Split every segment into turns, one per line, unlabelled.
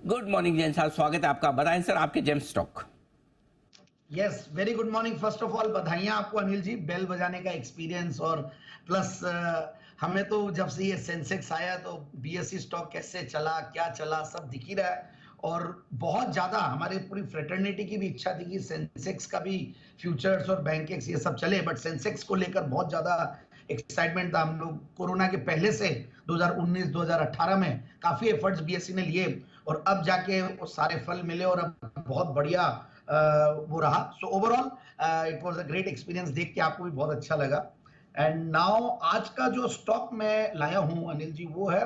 Good morning Jain साहब, स्वागत है आपका। बताएं सर आपके gem stock.
Yes, very good morning. First of all बधाइयां आपको अनिल जी, बेल बजाने का एक्सपीरियंस। और प्लस हमें तो जब से ये सेंसेक्स आया तो बीएसई स्टॉक कैसे चला, क्या चला, सब दिख ही रहा है। और बहुत ज्यादा हमारे पूरी फ्रेटर्निटी की भी इच्छा थी कि सेंसेक्स का भी फ्यूचर्स और बैंकेक्स ये सब चले, बट सेंसेक्स को लेकर बहुत ज्यादा एक्साइटमेंट था। हम लोग कोरोना के पहले से 2019-2018 में काफी एफर्ट्स बीएसई ने लिए और अब जाके वो सारे फल मिले और अब बहुत बढ़िया वो रहा। So overall it was a great experience. देख के आपको भी बहुत अच्छा लगा। एंड नाउ आज का जो स्टॉक मैं लाया हूं अनिल जी, वो है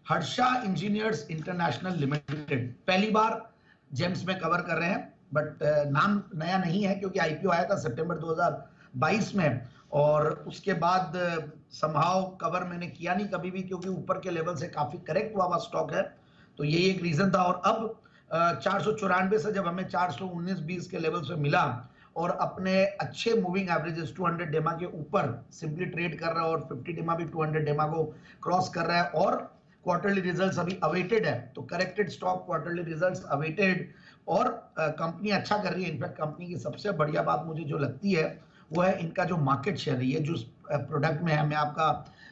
हर्षा इंजीनियर्स इंटरनेशनल लिमिटेड। पहली बार जेम्स में कवर कर रहे हैं, बट नाम नया नहीं है क्योंकि आईपीओ आया था सितंबर 2022 में और उसके बाद समहाउ कवर मैंने किया नहीं कभी भी, क्योंकि ऊपर के लेवल से काफी करेक्ट हुआ स्टॉक है, तो यही एक रीजन था। और अब 494 से जब हमें 419-20 के लेवल से मिला और अपने अच्छे मूविंग एवरेजेस 200 डेमा के ऊपर सिंपली ट्रेड कर रहा है और 50 डेमा भी 200 डेमा को क्रॉस कर रहा है और क्वार्टरली रिजल्ट्स अभी अवेटेड है, तो corrected stock, quarterly results awaited और कंपनी अच्छा कर रही है। इनफैक्ट कंपनी की सबसे बढ़िया बात मुझे जो लगती है वो है इनका जो मार्केट शेयर है। ये जो प्रोडक्ट में है, मैं आपका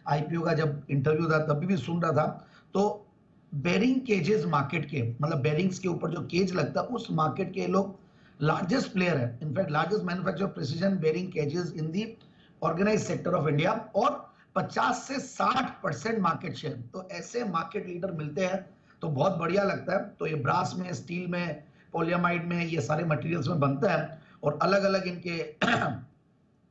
आईपीओ का जब इंटरव्यू था तभी भी सुन रहा था, तो बेरिंग केजेस मार्केट के, मतलब बेरिंग्स के ऊपर जो केज लगता है उस मार्केट के लोग लार्जेस्ट प्लेयर है। In fact largest manufacturer precision bearing cages in the organised sector of India और 50 से 60% मार्केट शेयर। तो ऐसे मार्केट लीडर मिलते हैं तो बहुत बढ़िया लगता है। तो ये ब्रास में, स्टील में, पॉलियामाइड में, ये सारे मटेरियल्स में बनता है और अलग अलग इनके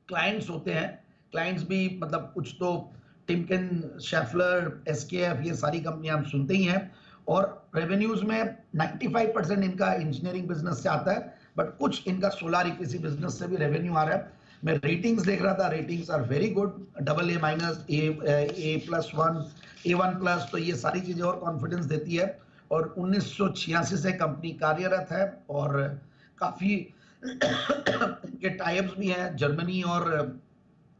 क्लाइंट्स होते हैं। क्लाइंट्स भी मतलब कुछ तो टिमकेन, शेफलर, एसकेएफ, ये सारी कंपनियां हम सुनते ही हैं। और रेवेन्यूज में 95% इनका इंजीनियरिंग बिजनेस से आता है, बट कुछ इनका सोलर ईपीसी बिजनेस से भी रेवेन्यू आ रहा है। मैं रेटिंग्स देख रहा था, ratings are very good, AA-, A+1, A1+, तो ये सारी चीजें और कॉन्फिडेंस देती है। और 1986 से कंपनी कार्यरत है और काफी इनके टाइप्स भी हैं जर्मनी और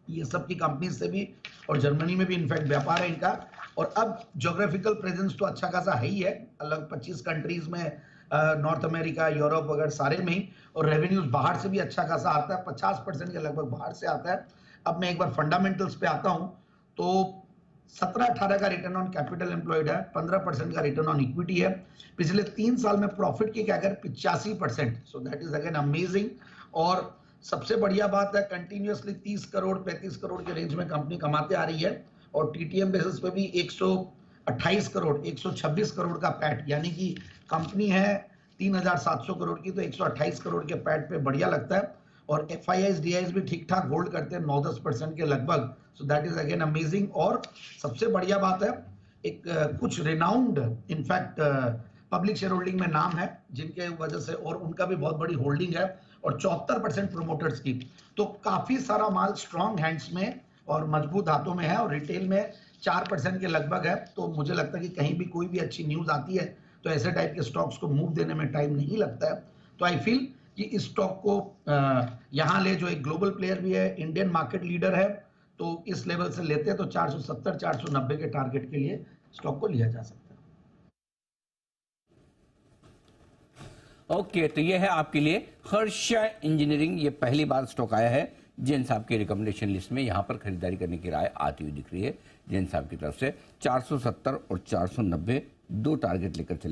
ये सब की कंपनी से भी, और जर्मनी में भी इनफैक्ट व्यापार है इनका। और अब ज्योग्राफिकल प्रेजेंस तो अच्छा खासा है ही है, अलग 25 कंट्रीज में, नॉर्थ अमेरिका, यूरोप वगैरह सारे में ही। और रेवेन्यूज बाहर से भी अच्छा खासा आता है, 50% के लगभग बाहर से आता है। अब मैं एक बार फंडामेंटल्स पे आता हूं तो 17-18 का रिटर्न ऑन कैपिटल एम्प्लॉयड है, 15% का रिटर्न ऑन इक्विटी है। पिछले 3 साल में प्रॉफिट की क्या कर 85%, so that is again amazing. और सबसे बढ़िया बात है कंटिन्यूअसली 30 करोड़ 35 करोड़ के रेंज में कंपनी कमाते आ रही है और टीटीएम बेसिस पे भी 128 करोड़ 126 करोड़ का पैट, यानी कि कंपनी है 3700 करोड़ की तो 128 करोड़ के पैट पे बढ़िया लगता है। और एफआईआईज डीआईज भी ठीक ठाक होल्ड करते हैं 9-10% के लगभग, so that is again amazing. और सबसे बढ़िया बात है एक कुछ renowned in fact public share holding में नाम है जिनके वजह से, और उनका भी बहुत बड़ी होल्डिंग है और 74% प्रोमोटर्स की, तो काफी सारा माल स्ट्रॉन्ग हैंड्स में और मजबूत हाथों में है और रिटेल में 4% के लगभग है। तो मुझे लगता है कि कहीं भी कोई भी अच्छी न्यूज आती है तो ऐसे टाइप के स्टॉक्स को मूव देने में टाइम नहीं लगता है। तो आई फील कि इस स्टॉक को यहाँ ले, जो एक ग्लोबल प्लेयर भी है, इंडियन मार्केट लीडर है, तो इस लेवल से लेते हैं तो 470-490 के टारगेट के लिए स्टॉक को लिया जा सकता है।
ओके, तो ये है आपके लिए हर्षा इंजीनियरिंग। ये पहली बार स्टॉक आया है जैन साहब के रिकमेंडेशन लिस्ट में, यहां पर खरीदारी करने की राय आती हुई दिख रही है जैन साहब की तरफ से। 470 और 490 दो टारगेट लेकर चले।